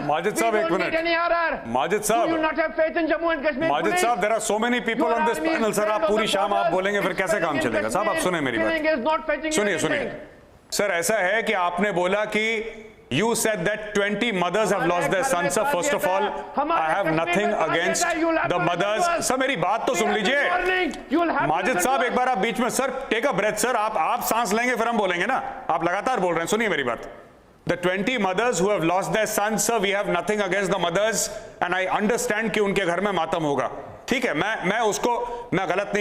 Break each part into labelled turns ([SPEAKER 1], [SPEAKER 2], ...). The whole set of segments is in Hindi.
[SPEAKER 1] माजिद साहब एक मिनट, माजिद साहब, माजिद साहब, there are so many people on this panel sir, आप पूरी शाम आप बोलेंगे फिर कैसे काम चलेगा? साहब आप सुने मेरी बात, सुनिए सुनिए सर, ऐसा है कि आपने बोला कि you said that 20 mothers have lost their sons. Sir, first of all, I have nothing against the mothers. Sir मेरी बात तो सुन लीजिए माजिद साहब, एक बार आप बीच में sir take a breath sir, आप सांस लेंगे फिर हम बोलेंगे ना, आप लगातार बोल रहे हैं, सुनिए मेरी बात। The 20 mothers who have lost their sons, sir, we have nothing against the mothers, and I understand कि उनके घर में मातम होगा, ठीक है, मैं उसको गलत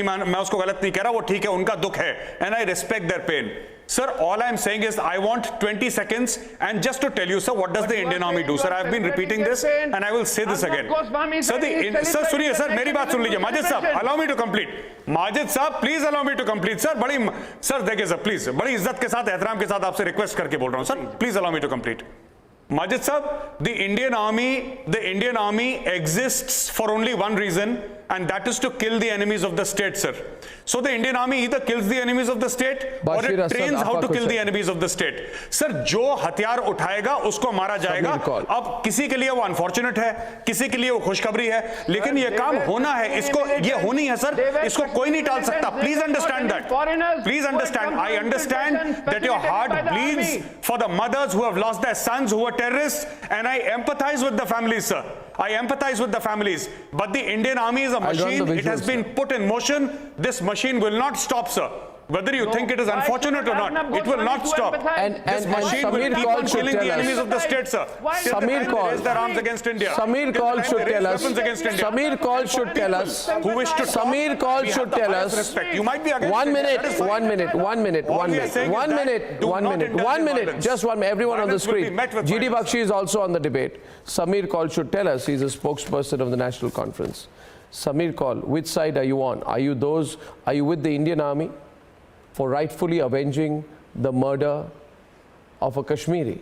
[SPEAKER 1] नहीं कह रहा, वो ठीक है, उनका दुख है, and I respect their pain. Sir, all I am saying is I want 20 seconds and just to tell you, sir, what does the Indian Army do? Sir, I have been repeating this and I will say this again. Sir, sir, सुनिए सर, मेरी बात सुन लीजिए, माजिद साहब, allow me to complete. Majid साहब, please allow me to complete. Sir, sir देखिए सर, प्लीज बड़ी इज्जत के साथ, एहतराम के साथ आपसे रिक्वेस्ट करके बोल रहा हूँ sir, please allow me to complete. Majid Sahab, the Indian Army exists for only one reason, and that is to kill the enemies of the state, sir. So the Indian Army either kills the enemies of the state or it trains how to kill the enemies of the state. Sir, जो हथियार उठाएगा उसको मारा जाएगा। अब किसी के लिए वो अनफॉर्चुनेट है, किसी के लिए वो खुशखबरी है, लेकिन ये काम होना है, इसको ये होनी है सर, इसको कोई नहीं टाल सकता। Please understand that. Please understand. I understand that your heart bleeds for the mothers who have lost their sons who were terrorists, and I empathize with the families, sir. I empathize with the families, but the Indian Army is a machine. It has been put in motion. This machine will not stop, sir. Whether you think it is unfortunate or not, it will not stop.
[SPEAKER 2] And
[SPEAKER 1] this machine will keep on killing the enemies of the state, sir.
[SPEAKER 2] Samir Kaul
[SPEAKER 1] raise their arms against India.
[SPEAKER 2] Samir Kaul should tell us. Samir Kaul should tell us.
[SPEAKER 1] Who wish to
[SPEAKER 2] Samir Kaul should tell us.
[SPEAKER 1] You might be against
[SPEAKER 2] 1 minute. 1 minute. 1 minute. 1 minute. 1 minute. 1 minute. 1 minute. Just one. Everyone on the screen. GD Bakshi is also on the debate. Samir Kaul should tell us. He's a spokesperson of the National Conference. Samir Kaul, which side are you on? Are you with the Indian Army for rightfully avenging the murder of a Kashmiri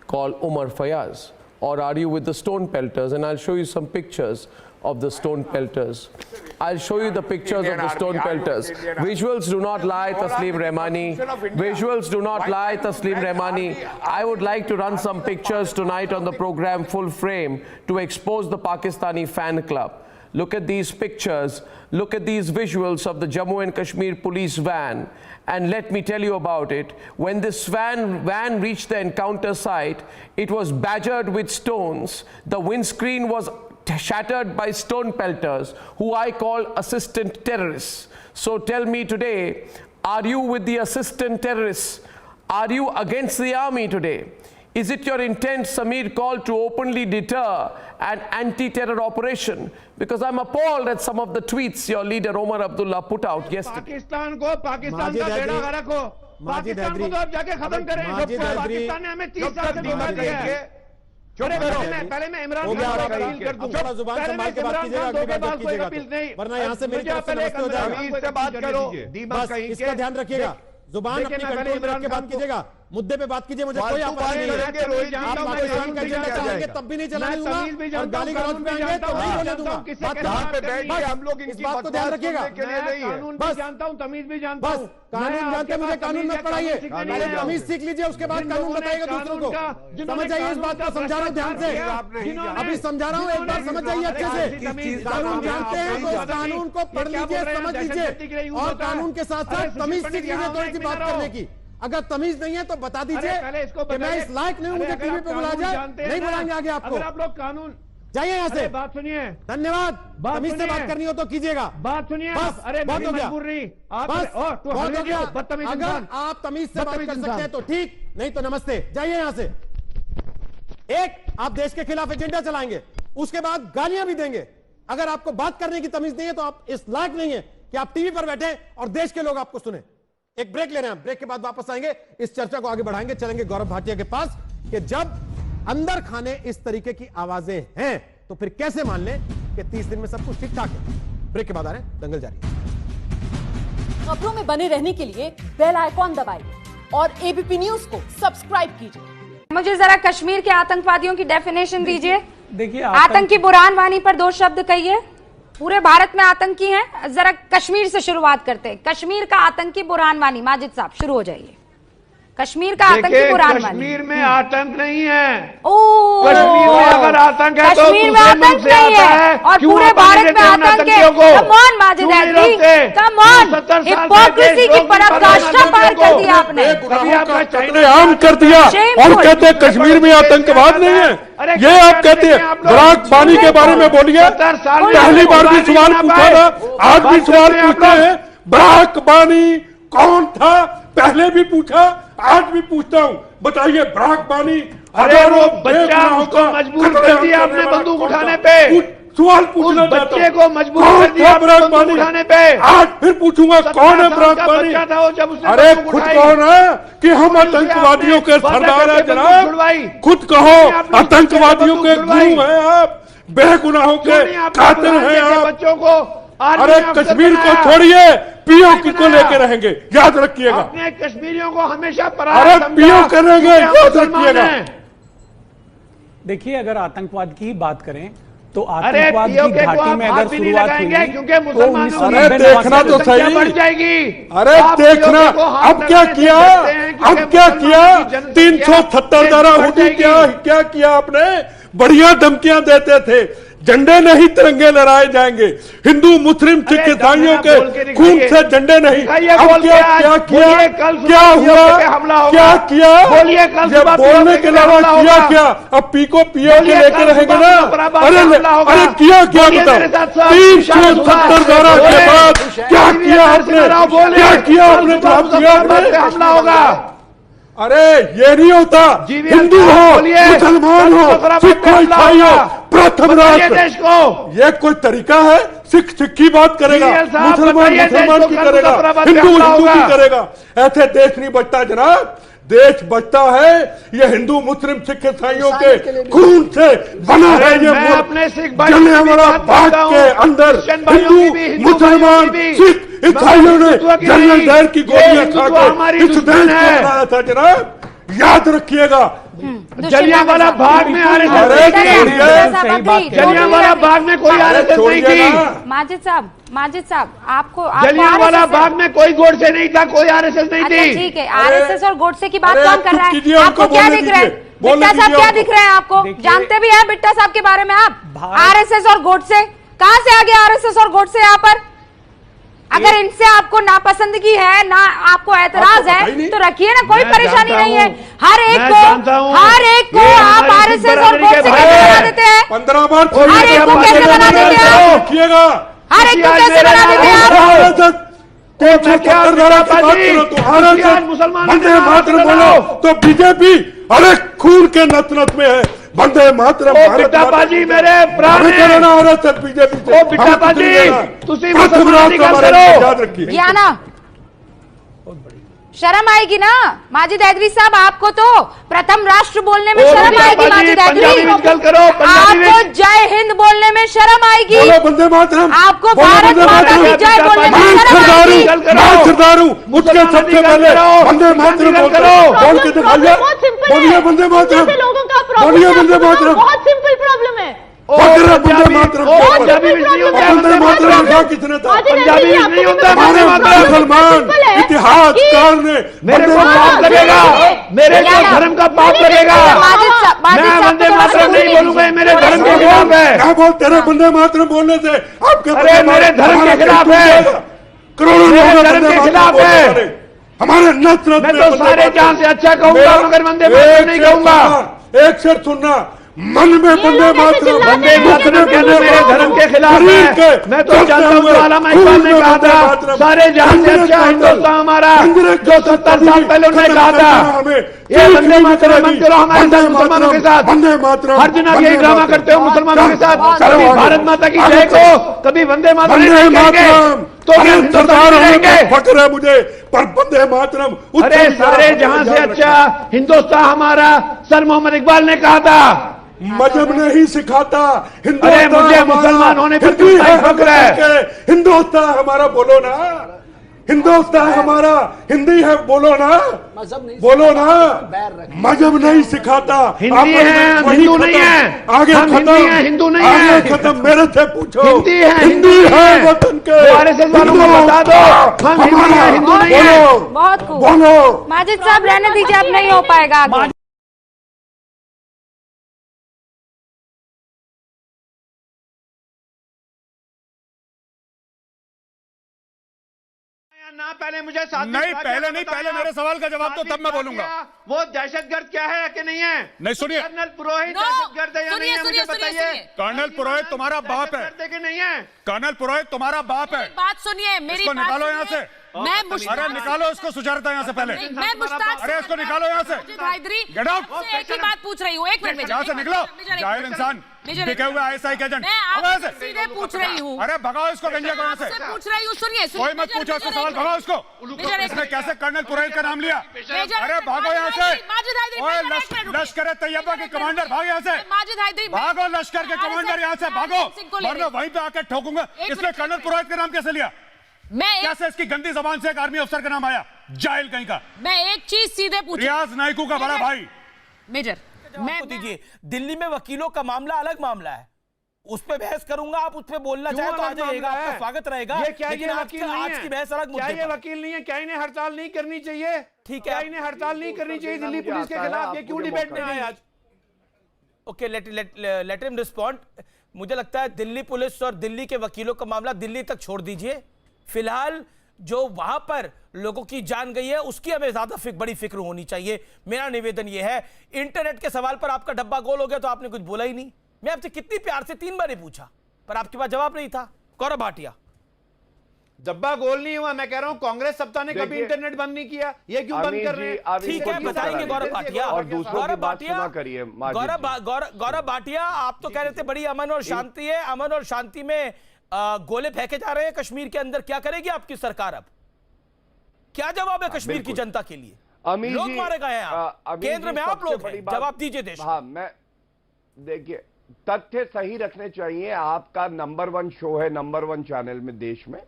[SPEAKER 2] called Umar Fayaz? Or are you with the stone pelters? And I'll show you some pictures of the stone pelters. I'll show you the pictures of the stone pelters. Visuals do not lie, Taslim Rahmani. Visuals do not lie, Taslim Rahmani. I would like to run some pictures tonight on the program Full Frame to expose the Pakistani fan club. Look at these pictures, look at these visuals of the Jammu and Kashmir police van, and let me tell you about it. When this van reached the encounter site, it was badgered with stones. The windscreen was shattered by stone pelters, who I call assistant terrorists. So tell me today, are you with the assistant terrorists? Are you against the army today? Is it your intent, Samir Kaul, to openly deter an anti-terror operation? Because I'm appalled at some of the tweets your leader Omar Abdullah put out yesterday.
[SPEAKER 3] Pakistan को पाकिस्तान का बेड़ा गर्क हो, पाकिस्तान को तो आप जाके खत्म करें। पाकिस्तान ने हमें 30 साल से धोखा दिया है। पहले मैं इमरान खान को अपील कर दूं,
[SPEAKER 4] थोड़ा जुबान संभाल के बात कीजिएगा, अगली बार बात कीजिएगा, वरना यहाँ से मेरी तरफ से नमस्ते हो जाएगा।
[SPEAKER 3] से बात करो,
[SPEAKER 4] बस इसका ध्यान रखिएगा, जुबान अपनी कंट्रोल में रख के बात कीजिएगा, मुद्दे पे बात कीजिए, मुझे कोई आपत्ति नहीं है। आप पाकिस्तान का एजेंडा चलाएंगे तब भी नहीं चलाने दूंगा, और गाली गलौज पे आएंगे तो नहीं बोलने दूंगा।
[SPEAKER 3] हम लोग
[SPEAKER 4] इस बात को ध्यान रखिएगा।
[SPEAKER 3] कानून भी जानता हूँ, तमीज भी जानता हूँ।
[SPEAKER 4] कानून जानते, मुझे कानून मत पढ़ाइए, पहले तमीज सीख लीजिए, उसके बाद कानून बताइएगा दूसरों को। समझ जाइए इस बात को, समझा रहा हूँ ध्यान से, अभी समझा रहा हूँ, एक बार समझ जाइए अच्छे से। कानून जानते हैं तो कानून को पढ़ लीजिए, समझ लीजिए, और कानून के साथ साथ तमीज सीख लीजिए थोड़ी सी बात करने की। अगर तमीज नहीं है तो बता दीजिए कि मैं इस लायक नहीं हूं, मुझे टीवी पे बुला जाए, नहीं बुलाएंगे आगे आपको।
[SPEAKER 3] आप लोग कानून
[SPEAKER 4] जाइए यहाँ से,
[SPEAKER 3] बात सुनिए।
[SPEAKER 4] धन्यवाद। तमीज से बात करनी हो तो कीजिएगा,
[SPEAKER 3] बात सुनिए।
[SPEAKER 4] बस
[SPEAKER 3] अरे
[SPEAKER 4] बहुत हो गया,
[SPEAKER 3] बस
[SPEAKER 4] बहुत हो गया। अगर आप तमीज से बात कर सकते हैं तो ठीक, नहीं तो नमस्ते। जाइए यहाँ से। एक, आप देश के खिलाफ एजेंडा चलाएंगे, उसके बाद गालियां भी देंगे। अगर आपको बात करने की तमीज नहीं है तो आप इस लायक नहीं है कि आप टीवी पर बैठे और देश के लोग आपको सुने। एक ब्रेक ले रहे हैं, ब्रेक के बाद वापस आएंगे, इस चर्चा को आगे बढ़ाएंगे। चलेंगे गौरव भाटिया के पास कि जब अंदर खाने इस तरीके की आवाजें हैं तो फिर कैसे मान लें कि 30 दिन में सब कुछ ठीक ठाक है। ब्रेक के बाद आ रहे हैं, दंगल जारी।
[SPEAKER 5] खबरों में बने रहने के लिए बेल आइकॉन दबाइए और एबीपी न्यूज को सब्सक्राइब कीजिए।
[SPEAKER 6] मुझे जरा कश्मीर के आतंकवादियों की डेफिनेशन दीजिए।
[SPEAKER 7] देखिए,
[SPEAKER 6] आतंकी बुरहान वानी पर 2 शब्द कहिए। पूरे भारत में आतंकी हैं, जरा कश्मीर से शुरुआत करते हैं। कश्मीर का आतंकी बुरहान वानी, माजिद साहब शुरू हो जाइए। कश्मीर का आतंकी बुरहान वानी।
[SPEAKER 3] कश्मीर में आतंक नहीं है।
[SPEAKER 6] ओ
[SPEAKER 3] अगर आतंक है तो
[SPEAKER 6] कश्मीर में
[SPEAKER 3] दूसरे
[SPEAKER 6] आतंक
[SPEAKER 3] मुल्क से
[SPEAKER 6] नहीं
[SPEAKER 3] आता
[SPEAKER 6] है और
[SPEAKER 3] क्यों
[SPEAKER 6] पूरे
[SPEAKER 3] आप पानी
[SPEAKER 6] भारत
[SPEAKER 3] देते
[SPEAKER 6] में
[SPEAKER 3] हैं
[SPEAKER 6] आतंक है।
[SPEAKER 3] आतंकियों को?
[SPEAKER 6] कम ऑन माजिद
[SPEAKER 3] क्यों नहीं
[SPEAKER 6] हैदरी,
[SPEAKER 3] रोकते?
[SPEAKER 6] कम ऑन,
[SPEAKER 3] 70 साल
[SPEAKER 6] हिपोक्रेसी की पराकाष्ठा पार कर दी आपने।
[SPEAKER 7] आम कर दिया और
[SPEAKER 6] Shameful।
[SPEAKER 7] कहते हैं कश्मीर में आतंकवाद नहीं है। ये आप कहते हैं। बराक बानी के बारे में बोलिए। पहली बार भी सवाल पूछा था, आज भी सवाल पूछते हैं। बराक बानी कौन था? पहले भी पूछा, आज भी पूछता हूं। बताइए बराक बानी।
[SPEAKER 3] अरे वो बच्चा, उसको मजबूर कर दिया आपने बंदूक उठाने पे।
[SPEAKER 7] सवाल पूछना चाहता
[SPEAKER 3] बच्चे
[SPEAKER 7] हूं।
[SPEAKER 3] को मजबूर कर दिया आपने
[SPEAKER 7] बराक
[SPEAKER 3] बंदूक
[SPEAKER 7] बानी
[SPEAKER 3] उठाने पे।
[SPEAKER 7] आज फिर पूछूंगा कौन है बराक बानी? अरे खुद कहो ना कि हम आतंकवादियों के सरदार हैं जनाब। खुद कहो आतंकवादियों के गुरु हैं आप, बेगुनाहों के कातिल हैं आप।
[SPEAKER 3] बच्चों को
[SPEAKER 7] अरे कश्मीर को छोड़िए, पीओके को लेके रहेंगे, याद रखिएगा।
[SPEAKER 3] अपने कश्मीरियों को हमेशा
[SPEAKER 7] अरे पीओ करेंगे, याद रखिएगा।
[SPEAKER 8] देखिए, अगर आतंकवाद की बात करें तो
[SPEAKER 3] अरे
[SPEAKER 8] आतंकवाद की
[SPEAKER 3] पीओके को
[SPEAKER 8] घाटी
[SPEAKER 3] आप
[SPEAKER 8] में
[SPEAKER 3] हाथ
[SPEAKER 8] अगर
[SPEAKER 3] भी नहीं
[SPEAKER 8] शुरुआत
[SPEAKER 3] लगाएंगे
[SPEAKER 8] हुई
[SPEAKER 3] क्योंकि
[SPEAKER 8] तो
[SPEAKER 3] मुसलमानों
[SPEAKER 7] अरे देखना तो सही।
[SPEAKER 3] बढ़ जाएगी।
[SPEAKER 7] अरे देखना अब क्या किया, अब क्या किया? 370 धारा हुडी क्या किया आपने? बढ़िया धमकियां देते थे, झंडे नहीं तिरंगे लहराए जाएंगे, हिंदू मुस्लिम सिख ईसाइयों के खून से झंडे नहीं। अब क्या किया? क्या हुआ? क्या किया? ये बोलने के अलावा किया क्या? अब पीको पीओ के लेके रहेंगे ना? अरे किया क्या बताओ? 370 धारा के बाद क्या किया आपने? क्या किया आपने? जवाब दिया आपने?
[SPEAKER 3] हमला होगा।
[SPEAKER 7] अरे ये नहीं होता। हिंदू हो, मुसलमान हो, सिख हो, ईसाई हो, प्रथम राष्ट्र।
[SPEAKER 3] देश को
[SPEAKER 7] ये कोई तरीका है? सिख की बात करेगा, मुसलमान की करेगा, हिंदू की करेगा। ऐसे देश नहीं बचता जनाब। देश बचता है ये हिंदू मुस्लिम सिख ईसाइयों के खून से बना है। ये मुल्क जलियांवाला बाग के अंदर हिंदू मुसलमान सिख ईसाइयों ने जनरल डायर की गोलियां खाकर इस देश को बनाया था जनाब, याद रखिएगा।
[SPEAKER 3] जलियांवाला बाग में जलियांवाला बाग में कोई आरएसएस नहीं थी।
[SPEAKER 6] माजिद साहब आपको
[SPEAKER 3] जलियांवाला बाग में कोई गोडसे नहीं था, कोई आरएसएस नहीं
[SPEAKER 6] अच्छा
[SPEAKER 3] थी।
[SPEAKER 6] ठीक है, आरएसएस और गोडसे की बात
[SPEAKER 7] अरे
[SPEAKER 6] कौन कर रहा
[SPEAKER 7] चुप कीजिए,
[SPEAKER 6] है?
[SPEAKER 7] उनको
[SPEAKER 6] आपको क्या
[SPEAKER 7] बोलने
[SPEAKER 6] दिख रहा है?
[SPEAKER 7] दीजिए, बोलने
[SPEAKER 6] बिट्टा साहब
[SPEAKER 7] दीजिए
[SPEAKER 6] क्या
[SPEAKER 7] उनको।
[SPEAKER 6] दिख रहे हैं आपको? जानते भी हैं बिट्टा साहब के बारे में आप? आरएसएस और गोडसे कहां से आ गया? आरएसएस और गोडसे यहाँ पर अगर इनसे आपको नापसंदगी है, ना आपको ऐतराज है तो रखिए ना, कोई परेशानी नहीं है। हर एक को आप आरएसएस और गोडसे कैसे बना देते हैं?
[SPEAKER 7] 15 बार
[SPEAKER 6] हर एक को कैसे बना देते हैं आप?
[SPEAKER 7] रखिएगा।
[SPEAKER 6] हर एक को कैसे बना देते हैं आप?
[SPEAKER 7] वंदे मातरम बोलो तो बीजेपी अरे खून के नत नत में है। वंदे मातरम
[SPEAKER 3] बिट्टाबाजी मेरे प्राण
[SPEAKER 7] बीजेपी
[SPEAKER 3] ओ बिट्टाबाजी तुसी मुसलमान की गल करो।
[SPEAKER 7] याद रखिए।
[SPEAKER 6] ज्ञाना शर्म आएगी ना माजिद हैदरी साहब? आपको तो प्रथम राष्ट्र बोलने में शर्म आएगी माजिद हैदरी। आपको जय हिंद बोलने में शर्म आएगी।
[SPEAKER 7] वंदे मातरम।
[SPEAKER 6] आपको भारत माता की जय बोलने में शर्म आएगी।
[SPEAKER 7] मैं सरदार हूँ, मुझके सबसे पहले वंदे मातरम बोल के दिखाइए। बोलिए वंदे मातरम, बोलिए वंदे मातरम।
[SPEAKER 9] बहुत सिंपल प्रॉब्लम है।
[SPEAKER 7] वंदे मातरम, वंदे मातरम लिखा किसने था?
[SPEAKER 3] पंजाबी नहीं होता
[SPEAKER 7] हमारे मुसलमान इतिहासकार ने
[SPEAKER 3] मेरे को पाप लगेगा, मेरे को धर्म का पाप लगेगा। मैं वंदे मातरम नहीं बोलूंगा, मेरे धर्म के खिलाफ है।
[SPEAKER 7] क्या बोलते रहे? वंदे मातरम बोलने से आपके
[SPEAKER 3] अरे मेरे धर्म के खिलाफ है,
[SPEAKER 7] करोड़ों लोग
[SPEAKER 3] धर्म के खिलाफ है।
[SPEAKER 7] हमारे नत नत
[SPEAKER 3] मैं तो सारे जान से अच्छा कहूंगा मगर वंदे मातरम नहीं कहूंगा।
[SPEAKER 7] एक से सुनना, मन में वंदे मातरम,
[SPEAKER 3] वंदे मातरम कहना मेरे धर्म के खिलाफ है। मैं तो जानता हूँ अल्लामा इकबाल ने कहा था सारे जहां से अच्छा हिंदुस्तान हमारा, जो 70 साल पहले उन्होंने कहा था। ये वंदे मातरम मत करो हमारे साथ, मुसलमानों के साथ।
[SPEAKER 7] वंदे मातरम
[SPEAKER 3] हर जगह यही ड्रामा करते हो मुसलमानों के साथ। कभी भारत माता की जय को, कभी वंदे मातरम नहीं कहेंगे तो क्या हिंदुस्तान रहेंगे?
[SPEAKER 7] फक्र है मुझे पर वंदे मातरम।
[SPEAKER 3] अरे सारे जहां से अच्छा हिंदुस्तान हमारा, सर मोहम्मद इकबाल ने कहा था।
[SPEAKER 7] मजहब नहीं सिखाता
[SPEAKER 3] अरे मुझे मुसलमान होने पर क्यों फक्र है?
[SPEAKER 7] हिंदुस्तान हमारा बोलो ना, हिंदुस्तान हमारा हिंदी है बोलो ना, बोलो ना। मजहब नहीं सिखाता,
[SPEAKER 3] हिंदी है, हम हिंदू नहीं है।
[SPEAKER 7] आगे
[SPEAKER 3] हम
[SPEAKER 7] खत्म,
[SPEAKER 3] हिंदी हैं, हिंदू नहीं
[SPEAKER 7] आगे
[SPEAKER 3] है।
[SPEAKER 7] खत्म। मेरे से पूछो,
[SPEAKER 3] हिंदी है,
[SPEAKER 7] हिंदी है वतन के।
[SPEAKER 3] आरएसएस वालों को बता दो हम हिंदी हैं, हिंदू नहीं है।
[SPEAKER 6] बहुत खूब
[SPEAKER 7] बोलो।
[SPEAKER 6] माजिद साहब रहने दीजिए, अब नहीं हो पाएगा आगे।
[SPEAKER 3] ना पहले मुझे साथ
[SPEAKER 1] नहीं, पहले नहीं, पहले मेरे सवाल का जवाब दो, तब मैं बोलूंगा।
[SPEAKER 3] वो दहशतगर्द क्या है कि नहीं है?
[SPEAKER 1] नहीं, सुनिए,
[SPEAKER 3] कर्नल पुरोहित दहशतगर्द है या नहीं है, मुझे बताइए।
[SPEAKER 1] कर्नल पुरोहित तुम्हारा बाप है
[SPEAKER 3] कि नहीं है?
[SPEAKER 1] कर्नल पुरोहित तुम्हारा बाप है।
[SPEAKER 6] बात सुनिए, मेरी
[SPEAKER 1] इसको
[SPEAKER 6] बात
[SPEAKER 1] निकालो यहाँ
[SPEAKER 6] सुनिए।
[SPEAKER 1] से।
[SPEAKER 6] मैं
[SPEAKER 1] अरे
[SPEAKER 6] मुश्ताक
[SPEAKER 1] निकालो इसको सुजारता यहाँ से पहले।
[SPEAKER 6] मैं मुश्ताक
[SPEAKER 1] अरे इसको निकालो यहाँ से।
[SPEAKER 6] Majid Hydari,
[SPEAKER 1] Get out।
[SPEAKER 6] आपसे एक ही बात पूछ रही हूँ, एक मिनट
[SPEAKER 1] यहाँ से निकलो, जाहिल इंसान, बिके हुए ISI के एजेंट।
[SPEAKER 6] मैं आपसे सीधे पूछ रही हूँ।
[SPEAKER 1] अरे भगाओ इसको गंजा को यहाँ से।
[SPEAKER 6] आपसे पूछ रही हूँ, सुनिए
[SPEAKER 1] कोई मत पूछो इसको सवाल, भगाओ इसको। इसने कैसे कर्नल पुरोहित का नाम लिया? अरे भागो यहाँ से। ओए लश्कर तैयबा के कमांडर, भाग यहाँ से।
[SPEAKER 6] माजिद हैदरी,
[SPEAKER 1] भागो लश्कर के कमांडर यहाँ से, भागो, वरना वहीं पे आके ठोकूंगा। इसने कर्नल पुरोहित का नाम कैसे लिया? कैसे इसकी गंदी जबान से एक आर्मी अफसर का नाम आया? जाहिल कहीं का।
[SPEAKER 6] मैं एक चीज सीधे पूछ,
[SPEAKER 1] रियाज नाइकू का बड़ा भाई।
[SPEAKER 6] मेजर
[SPEAKER 9] मैं दीजिए, दिल्ली में वकीलों का मामला अलग मामला है, उस पे बहस करूंगा, आप उस पे बोलना चाहे तो आ जाइएगा, आपका स्वागत रहेगा।
[SPEAKER 3] ये क्या
[SPEAKER 9] लेकिन
[SPEAKER 3] ये
[SPEAKER 9] आज
[SPEAKER 3] वकील नहीं
[SPEAKER 9] आज
[SPEAKER 3] है?
[SPEAKER 9] की बहस अलग
[SPEAKER 3] क्या
[SPEAKER 9] मुद्दे
[SPEAKER 3] ये
[SPEAKER 9] पर।
[SPEAKER 3] वकील नहीं है? क्या इन्हें हड़ताल नहीं करनी चाहिए?
[SPEAKER 9] ठीक
[SPEAKER 3] क्या
[SPEAKER 9] है,
[SPEAKER 3] इन्हें हड़ताल नहीं करनी चाहिए दिल्ली पुलिस के खिलाफ? ये क्यों डिबेट में आए आज?
[SPEAKER 9] Okay, let him respond. मुझे लगता है दिल्ली पुलिस और दिल्ली के वकीलों का मामला दिल्ली तक छोड़ दीजिए। फिलहाल जो वहां पर लोगों की जान गई है उसकी हमें ज्यादा बड़ी फिक्र होनी चाहिए। मेरा निवेदन यह है, इंटरनेट के सवाल पर आपका डब्बा गोल हो गया तो आपने कुछ बोला ही नहीं। मैं आपसे कितनी प्यार से 3 बार ही पूछा, पर आपके पास जवाब नहीं था। गौरव भाटिया,
[SPEAKER 3] डब्बा गोल नहीं हुआ, मैं कह रहा हूं कांग्रेस सत्ता ने कभी इंटरनेट बंद नहीं किया, ये क्यों बंद कर रहे हैं?
[SPEAKER 9] ठीक है, बताएंगे गौरव भाटिया।
[SPEAKER 3] और दूसरों की बात सुना
[SPEAKER 7] करिए।
[SPEAKER 9] गौरव भाटिया, आप तो कह रहे थे बड़ी अमन और शांति है, अमन और शांति में गोले फेंके जा रहे हैं कश्मीर के अंदर। क्या करेगी आपकी सरकार अब? क्या जवाब है कश्मीर की जनता के लिए? लोग मारे गए हैं, केंद्र में आप लोग हैं, जवाब दीजिए देश।
[SPEAKER 7] हाँ, मैं देखिए, तथ्य सही रखने चाहिए। आपका नंबर 1 शो है, नंबर 1 चैनल में देश में,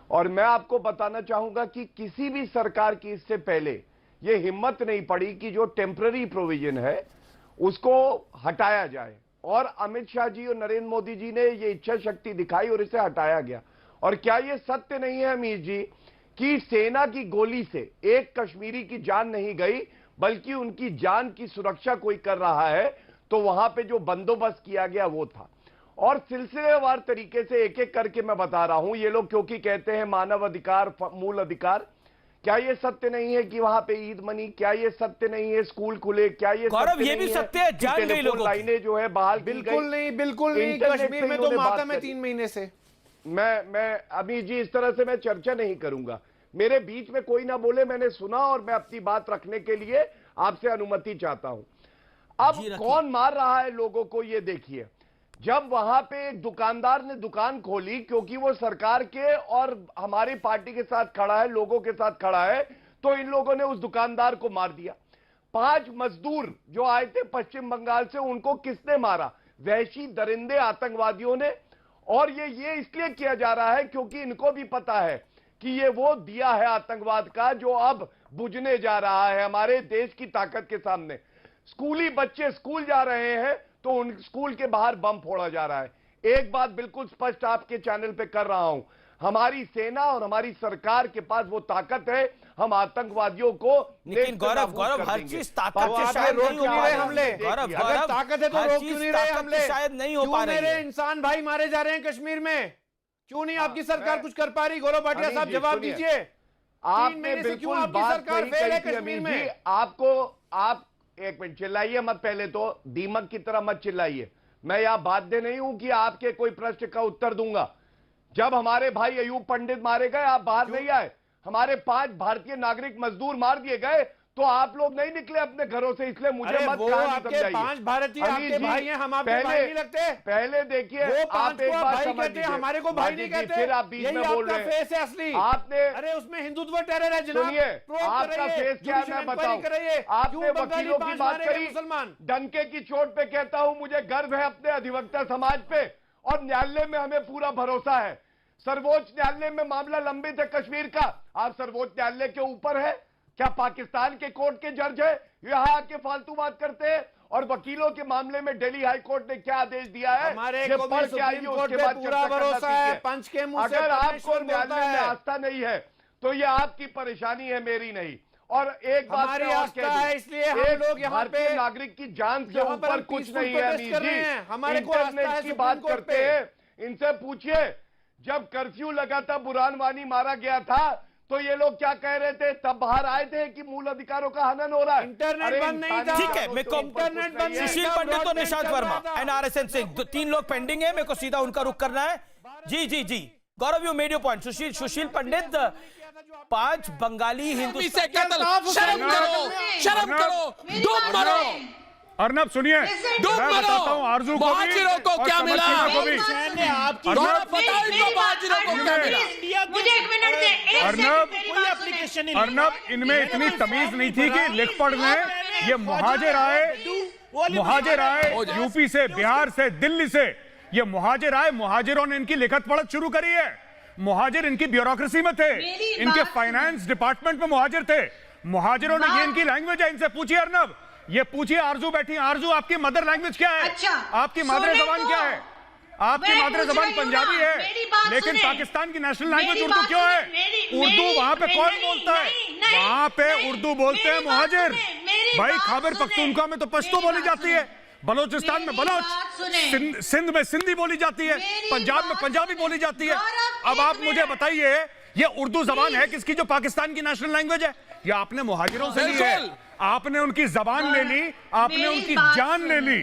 [SPEAKER 7] और मैं आपको बताना चाहूंगा कि किसी भी सरकार की इससे पहले ये हिम्मत नहीं पड़ी कि जो टेम्पररी प्रोविजन है उसको हटाया जाए, और अमित शाह जी और नरेंद्र मोदी जी ने ये इच्छा शक्ति दिखाई और इसे हटाया गया। और क्या ये सत्य नहीं है अमीर जी कि सेना की गोली से एक कश्मीरी की जान नहीं गई, बल्कि उनकी जान की सुरक्षा कोई कर रहा है, तो वहां पे जो बंदोबस्त किया गया वो था। और सिलसिलेवार तरीके से एक एक करके मैं बता रहा हूं। ये लोग क्योंकि कहते हैं मानव अधिकार, मूल अधिकार, क्या ये सत्य नहीं है कि वहां पे ईद मनी? क्या ये सत्य नहीं है स्कूल खुले? क्या ये
[SPEAKER 9] गौरव, ये भी सत्य है, जान गई लोगों की
[SPEAKER 7] लाइनें जो है बहाल?
[SPEAKER 3] बिल्कुल नहीं, बिल्कुल नहीं। कश्मीर में तो मातम है 3 महीने से।
[SPEAKER 7] मैं अभी जी इस तरह से मैं चर्चा नहीं करूंगा, मेरे बीच में कोई ना बोले। मैंने सुना और मैं अपनी बात रखने के लिए आपसे अनुमति चाहता हूं। अब कौन मार रहा है लोगों को, ये देखिए। जब वहां पे एक दुकानदार ने दुकान खोली, क्योंकि वो सरकार के और हमारी पार्टी के साथ खड़ा है, लोगों के साथ खड़ा है, तो इन लोगों ने उस दुकानदार को मार दिया। 5 मजदूर जो आए थे पश्चिम बंगाल से, उनको किसने मारा? वहशी दरिंदे आतंकवादियों ने। और ये इसलिए किया जा रहा है क्योंकि इनको भी पता है कि ये वो दिया है आतंकवाद का जो अब बुझने जा रहा है हमारे देश की ताकत के सामने। स्कूली बच्चे स्कूल जा रहे हैं तो उन स्कूल के बाहर बम फोड़ा जा रहा है। एक बात बिल्कुल स्पष्ट आपके चैनल पे कर रहा हूं, हमारी सेना और हमारी सरकार के पास वो ताकत है, हम आतंकवादियों को।
[SPEAKER 9] लेकिन गौरव हर चीज ताकत से शायद
[SPEAKER 3] रोक
[SPEAKER 9] नहीं
[SPEAKER 3] क्यों
[SPEAKER 9] हो
[SPEAKER 3] नहीं
[SPEAKER 9] पा
[SPEAKER 3] रहे
[SPEAKER 9] रही
[SPEAKER 3] हमले?
[SPEAKER 9] गौरव,
[SPEAKER 3] अगर ताकत है तो रोक क्यों नहीं रहे हमले?
[SPEAKER 9] शायद नहीं हो पा रही है।
[SPEAKER 3] मेरे इंसान भाई मारे जा रहे हैं कश्मीर में, क्यों नहीं आपकी सरकार कुछ कर पा रही? गौरव भाटिया साहब जवाब दीजिए।
[SPEAKER 7] आपने बिल्कुल
[SPEAKER 3] आपकी सरकार फेल है कश्मीर में?
[SPEAKER 7] आप एक मिनट चिल्लाइए मत, पहले तो दीमक की तरह मत चिल्लाइए। मैं यहां बाध्य नहीं हूं कि आपके कोई प्रश्न का उत्तर दूंगा। जब हमारे भाई अयूब पंडित मारे गए, आप बाहर नहीं आए। हमारे 5 भारतीय नागरिक मजदूर मार दिए गए तो आप लोग नहीं निकले अपने घरों से, इसलिए मुझे मत
[SPEAKER 3] आपके 5 भारतीय आपके भाई हैं, हम आपके भाई नहीं लगते?
[SPEAKER 7] पहले देखिए,
[SPEAKER 3] वो
[SPEAKER 7] आप एक बात
[SPEAKER 3] भाई
[SPEAKER 7] समझ
[SPEAKER 3] कहते हैं, हमारे को भाई नहीं कहते।
[SPEAKER 7] फिर आप बीच में बोल रहे हैं।
[SPEAKER 3] फेस है असली।
[SPEAKER 7] आपने,
[SPEAKER 3] अरे उसमें हिंदुत्व टेरर है जनाब।
[SPEAKER 7] सुनिए, आपका फेस क्या है मैं बताऊं। आपने वकीलों की बात करी,
[SPEAKER 3] मुसलमान
[SPEAKER 7] डंके की चोट पे कहता हूं मुझे गर्व है अपने अधिवक्ता समाज पे, और न्यायालय में हमें पूरा भरोसा है। सर्वोच्च न्यायालय में मामला लंबित है कश्मीर का, आप सर्वोच्च न्यायालय के ऊपर है क्या? पाकिस्तान के कोर्ट के जज है, यहां आके फालतू बात करते हैं। और वकीलों के मामले में दिल्ली हाई कोर्ट ने क्या आदेश दिया है,
[SPEAKER 3] हमारे
[SPEAKER 7] ये पढ़ के आइए, उसके बाद
[SPEAKER 3] पूरा भरोसा है। पंच के मुंह से
[SPEAKER 7] अगर आपको न्यायालय में आस्था नहीं है तो ये आपकी परेशानी है, मेरी नहीं। और एक बात
[SPEAKER 3] हमारी आस्था है, इसलिए हम लोग यहाँ पे
[SPEAKER 7] नागरिक की जान के ऊपर कुछ नहीं है। अमीर जी,
[SPEAKER 3] हमारे को
[SPEAKER 7] इंटरनेट की बात करते हैं, इनसे पूछिए जब कर्फ्यू लगा था, बुरहान वानी मारा गया था,
[SPEAKER 3] तो ये लोग क्या कह रहे थे? तब बाहर आए थे कि मूल अधिकारों का हनन हो रहा है।
[SPEAKER 4] इंटरनेट बंद नहीं था।
[SPEAKER 9] ठीक है, मेरे को
[SPEAKER 4] इंटरनेट बंद नहीं
[SPEAKER 9] सुशील
[SPEAKER 4] था,
[SPEAKER 9] पंडित और
[SPEAKER 4] ब्रॉडबैंड
[SPEAKER 9] निशांत
[SPEAKER 4] चल
[SPEAKER 9] वर्मा
[SPEAKER 4] रहा था।
[SPEAKER 9] एंड आरएसएन सिंह, 3 लोग पेंडिंग है, मेरे को सीधा उनका रुख करना है। जी जी जी गौरव, यू मेड योर पॉइंट। सुशील पंडित, 5 बंगाली हिंदू
[SPEAKER 2] शर्म करो, शर्म करो, डूब मरो,
[SPEAKER 1] अर्नब सुनिए,
[SPEAKER 2] डूब
[SPEAKER 1] मैं
[SPEAKER 2] मरो।
[SPEAKER 1] बताता हूं आरजू को भी
[SPEAKER 2] मुहाजिरों को
[SPEAKER 1] और
[SPEAKER 2] क्या
[SPEAKER 1] कमर
[SPEAKER 2] मिला?
[SPEAKER 1] चीमा को भी।
[SPEAKER 2] गौरव बताओ इनको मुहाजिरों को क्या मिला?
[SPEAKER 10] मुझे 1 मिनट दे, एक
[SPEAKER 1] अर्नब,
[SPEAKER 10] सेकंड मेरी बात सुने।
[SPEAKER 1] अर्नब, इनमें इतनी तमीज नहीं थी कि लिख पढ़ लें। ये मुहाजिर आए यूपी से, बिहार से, दिल्ली से, ये मुहाजिर आए। मुहाजिरों ने इनकी लिखत पढ़त शुरू करी है। मुहाजिर इनकी ब्यूरोक्रेसी में थे, इनके फाइनेंस डिपार्टमेंट में मुहाजिर थे। मुहाजिरों ने, ये इनकी लैंग्वेज है। इनसे पूछिए अर्नब, ये पूछिए आरजू बैठी। आरजू, आपकी मदर लैंग्वेज क्या है?
[SPEAKER 10] अच्छा,
[SPEAKER 1] आपकी मादरे जबान क्या है? आपकी
[SPEAKER 10] मैं
[SPEAKER 1] मादरे
[SPEAKER 10] पूछ
[SPEAKER 1] जबान
[SPEAKER 10] रही हूँ
[SPEAKER 1] पंजाबी
[SPEAKER 10] ना,
[SPEAKER 1] है,
[SPEAKER 10] मेरी बात
[SPEAKER 1] लेकिन
[SPEAKER 10] सुने।
[SPEAKER 1] पाकिस्तान की नेशनल लैंग्वेज
[SPEAKER 10] मेरी
[SPEAKER 1] उर्दू
[SPEAKER 10] बात
[SPEAKER 1] क्यों है?
[SPEAKER 10] सुने,
[SPEAKER 1] उर्दू वहां पे कौन
[SPEAKER 10] नहीं,
[SPEAKER 1] बोलता है?
[SPEAKER 10] नहीं,
[SPEAKER 1] वहां पे
[SPEAKER 10] नहीं,
[SPEAKER 1] उर्दू बोलते हैं
[SPEAKER 10] मेरी बात
[SPEAKER 1] मुहाजिर।
[SPEAKER 10] सुने, मेरी
[SPEAKER 1] भाई
[SPEAKER 10] बात
[SPEAKER 1] खैबर
[SPEAKER 10] सुने,
[SPEAKER 1] पख्तूनख्वा में तो पश्तो
[SPEAKER 10] मेरी
[SPEAKER 1] बोली
[SPEAKER 10] बात
[SPEAKER 1] जाती है,
[SPEAKER 10] सुने।
[SPEAKER 1] बलोचिस्तान में
[SPEAKER 10] मेरी
[SPEAKER 1] बलोच,
[SPEAKER 10] बात सुने।
[SPEAKER 1] सिंध में सिंधी बोली जाती है,
[SPEAKER 10] मेरी
[SPEAKER 1] पंजाब में
[SPEAKER 10] बात
[SPEAKER 1] पंजाबी
[SPEAKER 10] सुने।
[SPEAKER 1] बोली जाती है।
[SPEAKER 10] गौरव,
[SPEAKER 1] अब
[SPEAKER 10] एक
[SPEAKER 1] आप मुझे
[SPEAKER 10] मिनट।
[SPEAKER 1] बताइए, ये उर्दू जबान है किसकी जो पाकिस्तान की नेशनल लैंग्वेज है? या आपने मुहाजिरों से ली है?
[SPEAKER 2] बिल्कुल।
[SPEAKER 1] आपने उनकी जबान ले ली, आपने
[SPEAKER 10] मेरी
[SPEAKER 1] उनकी
[SPEAKER 10] बात
[SPEAKER 1] जान ले ली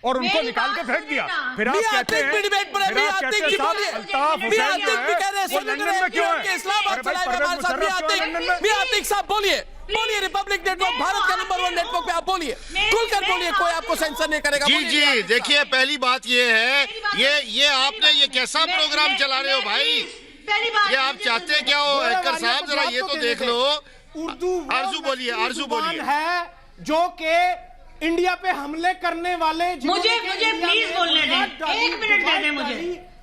[SPEAKER 1] और उनको
[SPEAKER 10] मेरी
[SPEAKER 1] निकाल के
[SPEAKER 10] बात
[SPEAKER 1] फेंक दिया।
[SPEAKER 10] सुनिए ना।
[SPEAKER 1] फिर आप
[SPEAKER 2] मियां
[SPEAKER 1] कहते
[SPEAKER 2] आतिक
[SPEAKER 1] हैं,
[SPEAKER 2] भी डिबेट पर है,
[SPEAKER 1] फिर
[SPEAKER 2] मियां
[SPEAKER 1] आप कहते
[SPEAKER 2] आतिक
[SPEAKER 1] हैं
[SPEAKER 2] जी
[SPEAKER 1] साहब
[SPEAKER 2] बोलिए।
[SPEAKER 1] अल्ताफ
[SPEAKER 10] मियां
[SPEAKER 1] हुसैन
[SPEAKER 2] आतिक भी कह रहे हैं,
[SPEAKER 1] वो
[SPEAKER 2] सुनने
[SPEAKER 1] लंदन में क्यों है?
[SPEAKER 2] इस्लामाबाद
[SPEAKER 1] अरे भाई,
[SPEAKER 2] चलाएगा
[SPEAKER 1] परवेज
[SPEAKER 2] हमारे साथ।
[SPEAKER 1] मुशर्रफ क्यों है लंदन में?
[SPEAKER 2] मियां आतिक साहब बोलिए, बोलिए, रिपब्लिक नेटवर्क भारत का नंबर 1 नेटवर्क पे आप बोलिए, खुलकर बोलिए, कोई आपको सेंसर नहीं करेगा।
[SPEAKER 11] जी
[SPEAKER 2] बोलिए,
[SPEAKER 11] जी
[SPEAKER 2] मियां आतिक
[SPEAKER 11] देखिए, पहली बात ये है, ये आपने ये कैसा प्रोग्राम चला रहे हो भाई?
[SPEAKER 10] पहली बात
[SPEAKER 11] ये आप चाहते क्या हो हैकर साहब? जरा ये तो देख लो।
[SPEAKER 4] उर्दू
[SPEAKER 11] आरजू बोलिए, आरजू बोलिए।
[SPEAKER 4] है जो के इंडिया पे हमले करने वाले
[SPEAKER 10] मुझे प्लीज बोलने दें, 1 मिनट दे दें मुझे।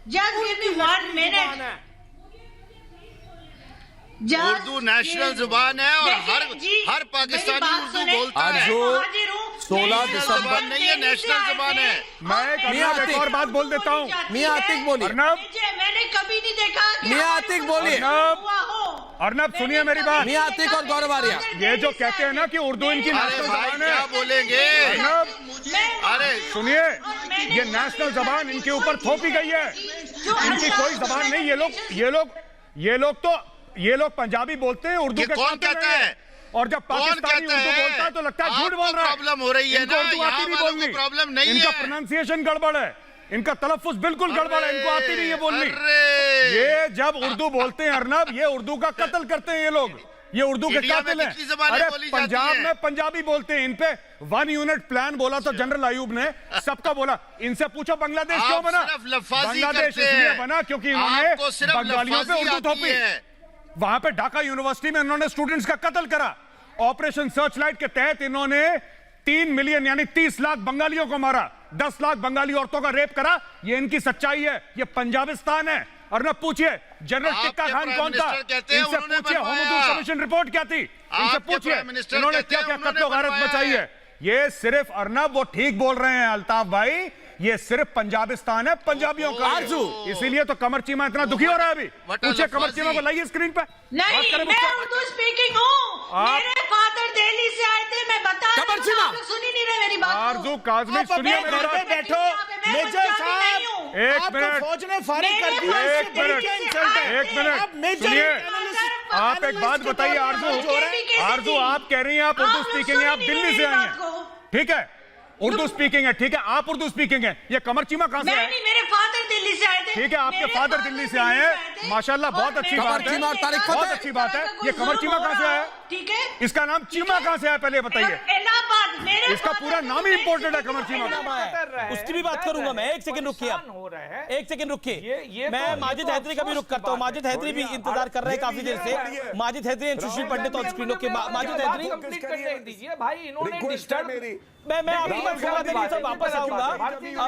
[SPEAKER 10] Just give me 1 minute.
[SPEAKER 11] Urdu national जुबान है और हर पाकिस्तानी उर्दू बोलता है।
[SPEAKER 2] 16 दिसंबर
[SPEAKER 11] जुबान नहीं है, नेशनल जुबान है।
[SPEAKER 1] मैं एक और बात बोल देता हूँ।
[SPEAKER 2] मियां आतिक बोलिए,
[SPEAKER 1] अर्नब,
[SPEAKER 10] मैंने कभी नहीं देखा कि
[SPEAKER 2] मियां आतिक बोलिए,
[SPEAKER 1] अर्नब सुनिए मेरी बात।
[SPEAKER 2] मियां आतिक और गौरव आर्या।
[SPEAKER 1] ये जो कहते हैं ना कि उर्दू इनकी
[SPEAKER 11] अरे
[SPEAKER 1] नेशनल
[SPEAKER 11] भाई
[SPEAKER 1] जबान है,
[SPEAKER 11] क्या बोलेंगे?
[SPEAKER 1] अर्नब
[SPEAKER 11] अरे
[SPEAKER 1] सुनिए, ये नेशनल जबान इनके ऊपर थोपी गई है। इनकी कोई जबान नहीं। ये लोग पंजाबी बोलते हैं, उर्दू
[SPEAKER 11] ये
[SPEAKER 1] के
[SPEAKER 11] कौन
[SPEAKER 1] कातिल
[SPEAKER 11] कहता
[SPEAKER 1] हैं।
[SPEAKER 11] है?
[SPEAKER 1] और जब
[SPEAKER 11] कौन
[SPEAKER 1] पाकिस्तानी
[SPEAKER 11] कहता
[SPEAKER 1] उर्दू बोलता है तो लगता है झूठ बोल रहा है।
[SPEAKER 11] प्रॉब्लम हो रही है
[SPEAKER 1] इनको
[SPEAKER 11] ना,
[SPEAKER 1] उर्दू आती
[SPEAKER 11] यहाँ
[SPEAKER 1] नहीं
[SPEAKER 11] वालों को
[SPEAKER 1] बोलनी।
[SPEAKER 11] प्रॉब्लम नहीं
[SPEAKER 1] इनका
[SPEAKER 11] है।
[SPEAKER 1] प्रोनाउंसिएशन गड़बड़ है, इनका तलफ्फुज़ बिल्कुल गड़बड़ है, इनको आती नहीं है बोलनी।
[SPEAKER 11] अरे
[SPEAKER 1] ये जब उर्दू बोलते हैं अर्नब, ये उर्दू का कत्ल करते हैं। ये लोग, ये उर्दू के
[SPEAKER 11] इंडिया में
[SPEAKER 1] कातिल
[SPEAKER 11] कितनी ज़बानें
[SPEAKER 1] हैं। अरे
[SPEAKER 11] बोली जाती
[SPEAKER 1] पंजाब
[SPEAKER 11] हैं?
[SPEAKER 1] में पंजाबी बोलते हैं। इन पे 1 यूनिट प्लान बोला तो जनरल अयूब ने, सबका बोला। इनसे पूछो बांग्लादेश क्यों
[SPEAKER 11] आप
[SPEAKER 1] बना?
[SPEAKER 11] सिर्फ लफ्ज़ी
[SPEAKER 1] बांग्लादेश
[SPEAKER 11] करते
[SPEAKER 1] इसलिए
[SPEAKER 11] हैं।
[SPEAKER 1] बना क्योंकि इन्होंने
[SPEAKER 11] आपको सिर्फ
[SPEAKER 1] बंगालियों पे
[SPEAKER 11] लफ्ज़ी
[SPEAKER 1] उर्दू
[SPEAKER 11] आती
[SPEAKER 1] थोपी।
[SPEAKER 11] है।
[SPEAKER 1] वहां पे ढाका यूनिवर्सिटी में इन्होंने स्टूडेंट्स का कत्ल करा। ऑपरेशन सर्चलाइट के तहत इन्होंने 3 मिलियन यानी 30 लाख बंगालियों को मारा, 10 लाख बंगाली औरतों का रेप करा। ये इनकी सच्चाई है, ये पंजाबिस्तान है। और न पूछिए जनरल
[SPEAKER 11] आपके
[SPEAKER 1] टिक्का खान
[SPEAKER 11] प्राइम
[SPEAKER 1] कौन था,
[SPEAKER 11] मिनिस्टर कहते हैं
[SPEAKER 1] इनसे
[SPEAKER 11] उन्होंने
[SPEAKER 1] पूछिए
[SPEAKER 11] बनवाया।
[SPEAKER 1] होमदूर कमीशन रिपोर्ट क्या थी, इनसे
[SPEAKER 11] आपके
[SPEAKER 1] पूछिए
[SPEAKER 11] प्राइम मिनिस्टर
[SPEAKER 1] इन्होंने
[SPEAKER 11] कहते
[SPEAKER 1] क्या
[SPEAKER 11] हैं
[SPEAKER 1] क्या
[SPEAKER 11] उन्होंने
[SPEAKER 1] कत्लो गारत
[SPEAKER 11] बनवाया
[SPEAKER 1] मचाई है। ये सिर्फ अर्नब वो ठीक बोल रहे हैं अल्ताफ भाई, ये सिर्फ पंजाबिस्तान है, पंजाबियों का।
[SPEAKER 2] आरजू,
[SPEAKER 1] इसीलिए तो कमर चीमा इतना दुखी हो रहा है अभी। पूछिए कमर चीमा को, लाइए स्क्रीन पे।
[SPEAKER 10] नहीं, मैं उर्दू स्पीकिंग हूँ। मेरे फादर दिल्ली से आए थे, मैं बता रही हूँ, आप लोग सुन ही नहीं रहे मेरी बात को।
[SPEAKER 1] आरजू काज़मी सुनिए मेरी बात।
[SPEAKER 4] बैठो मेजर साहब,
[SPEAKER 1] एक
[SPEAKER 4] आपको
[SPEAKER 1] मिनट।
[SPEAKER 4] फौज ने फारिग कर दिया।
[SPEAKER 1] एक मिनट सुनिए, आप एक बात बताइए आरजू आप कह रही हैं आप उर्दू स्पीकिंग है, आप दिल्ली से आई हैं, ठीक है? उर्दू स्पीकिंग है, ठीक है, आप उर्दू स्पीकिंग है। ये कमर चीमा कहां से
[SPEAKER 10] मैं
[SPEAKER 1] है?
[SPEAKER 10] नहीं, मेरे फादर दिल्ली से आए थे।
[SPEAKER 1] ठीक है, आपके फादर दिल्ली से आए हैं, माशाल्लाह, बहुत अच्छी बात है, बहुत अच्छी बात है। ये कमर चीमा कहां से आया?
[SPEAKER 10] ठीक है,
[SPEAKER 1] इसका नाम चीमा कहां से आया पहले बताइए?
[SPEAKER 10] इलाहाबाद। मेरे
[SPEAKER 1] इसका पूरा नाम ही इंपोर्टेड है कमर चीमा का।
[SPEAKER 9] उसकी भी बात करूंगा मैं। एक सेकंड रुकिए आप, एक सेकंड रुकिए। मैं माजिद हैदरी का भी रुक करता हूँ। माजिद हैदरी भी इंतजार कर रहे हैं काफी देर से। Majid Haidery and Sushil Pandit on screen. Okay Majid Haidery, मैं आपकी बात सुना देंगे, सब वापस आऊंगा।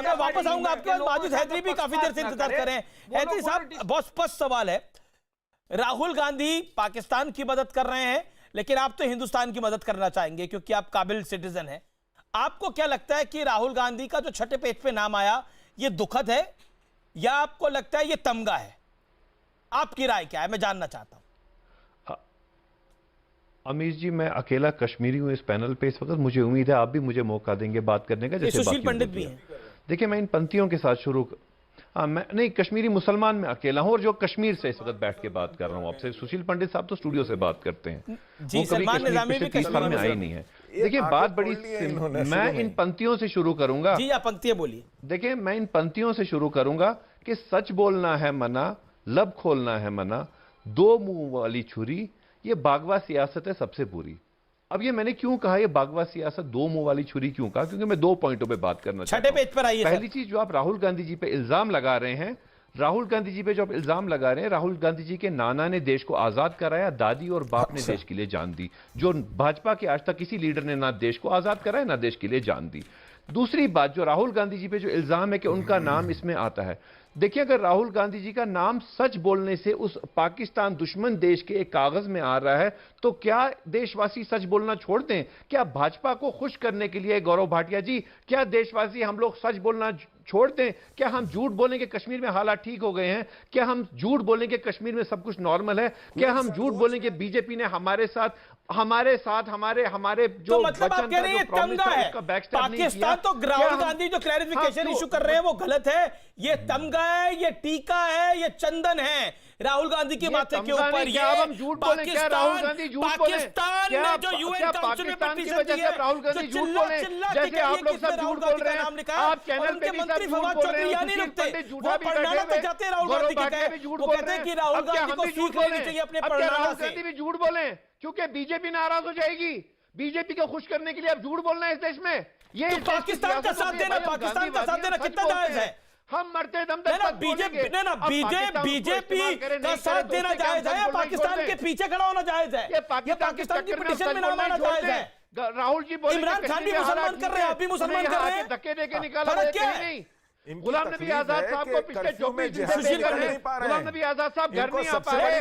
[SPEAKER 9] मैं वापस आऊंगा आपके पास। माजिद हैदरी भी काफी देर से इंतजार कर रहे हैं। हैदरी साहब, बहुत स्पष्ट सवाल है। राहुल गांधी पाकिस्तान की मदद कर रहे हैं, लेकिन आप तो हिंदुस्तान की मदद करना चाहेंगे क्योंकि आप काबिल सिटीजन हैं। आपको क्या लगता है कि राहुल गांधी का जो छठे पेज पे नाम आया, ये दुखद है या आपको लगता है ये तमगा है? आपकी राय क्या है, मैं जानना चाहता हूं।
[SPEAKER 12] अमीश जी, मैं अकेला कश्मीरी हूं इस पैनल पे इस वक्त। मुझे उम्मीद है आप भी मुझे मौका देंगे बात करने का, जैसे
[SPEAKER 9] सुशील पंडित भी हैं।
[SPEAKER 12] देखिए, मैं इन पंक्तियों के साथ शुरू मैं नहीं, कश्मीरी मुसलमान में अकेला हूं और जो कश्मीर से इस वक्त बैठ के बात कर रहा हूं आपसे। सुशील पंडित साहब तो स्टूडियो से बात करते हैं, वो कभी कश्मीर 30 साल में आई नहीं है। देखिए बात बड़ी, मैं इन पंक्तियों से शुरू करूंगा।
[SPEAKER 9] जी आप पंक्तियां बोलिए।
[SPEAKER 12] देखिए मैं इन पंक्तियों से शुरू करूंगा कि सच बोलना है मना, लब खोलना है मना, दो मुंह वाली छुरी, ये बागवा सियासत है सबसे बुरी। अब ये मैंने क्यों कहा ये बागवा सियासत, दो मुंह वाली छुरी क्यों कहा? क्योंकि मैं 2 पॉइंटों पे बात करना चाहता हूं।
[SPEAKER 9] छठे पेज पर आइए।
[SPEAKER 12] पहली चीज, जो आप राहुल गांधी जी पे इल्जाम लगा रहे हैं, राहुल गांधी जी पे जो आप इल्जाम लगा रहे हैं, राहुल गांधी जी के नाना ने देश को आजाद कराया, दादी और बाप ने देश के लिए जान दी। जो भाजपा के आज तक किसी लीडर ने ना देश को आजाद कराया ना देश के लिए जान दी। दूसरी बात, जो राहुल गांधी जी पे जो इल्जाम है कि उनका नाम इसमें आता है, देखिए अगर राहुल गांधी जी का नाम सच बोलने से उस पाकिस्तान दुश्मन देश के एक कागज में आ रहा है, तो क्या देशवासी सच बोलना छोड़ दें? क्या भाजपा को खुश करने के लिए, गौरव भाटिया जी, क्या देशवासी हम लोग सच बोलना छोड़ दें? क्या हम झूठ बोलेंगे कश्मीर में हालात ठीक हो गए हैं? क्या हम झूठ बोलेंगे कश्मीर में सब कुछ नॉर्मल है? क्या हम झूठ बोलेंगे बीजेपी ने हमारे साथ हमारे जो
[SPEAKER 9] तो मतलब आप कह रहे हैं तमगा है पाकिस्तान? तो राहुल गांधी जो क्लैरिफिकेशन इशू कर रहे हैं वो गलत है। ये तमगा है, ये टीका है, ये चंदन है राहुल गांधी की बातें के ऊपर। ये
[SPEAKER 12] हम झूठ बोले क्या? राहुल गांधी झूठ बोले?
[SPEAKER 9] पाकिस्तान ने जो यूएन काउंसिल में पिटीशन दी है,
[SPEAKER 12] राहुल गांधी झूठ बोले? जैसे आप लोग सब झूठ बोल रहे हैं, आप चैनल पे भी सब झूठ बोल रहे हैं, सुशील पंडित झूठा भी बैठे हैं, गौरव भाटिया भी झूठ बोल रहे हैं।
[SPEAKER 9] राहुल गांधी को सीख लेनी चाहिए अपने परिणामों से।
[SPEAKER 12] राहुल गांधी भी झूठ बोले क्योंकि बीजेपी नाराज हो जाएगी। बीजेपी को खुश करने के लिए अब झूठ बोलना है इस देश में। ये
[SPEAKER 9] पाकिस्तान का साथ देना, पाकिस्तान का साथ देना कितना जायज है?
[SPEAKER 12] हम मरते दम तक
[SPEAKER 9] बीजेपी का साथ देना जायज है, पाकिस्तान के पीछे खड़ा होना जायज है? ये पाकिस्तान की पिटीशन में नाम आना जायज है?
[SPEAKER 12] राहुल जी बोले
[SPEAKER 9] इमरान खान भी मुसलमान कर रहे हैं, आप भी मुसलमान कर रहे हैं,
[SPEAKER 12] धक्के देके निकाला नहीं। गुलाम नबी आजाद साहब को पिछले 24 दिन से गुलाम नबी आजाद साहब घर नहीं आ पा रहे।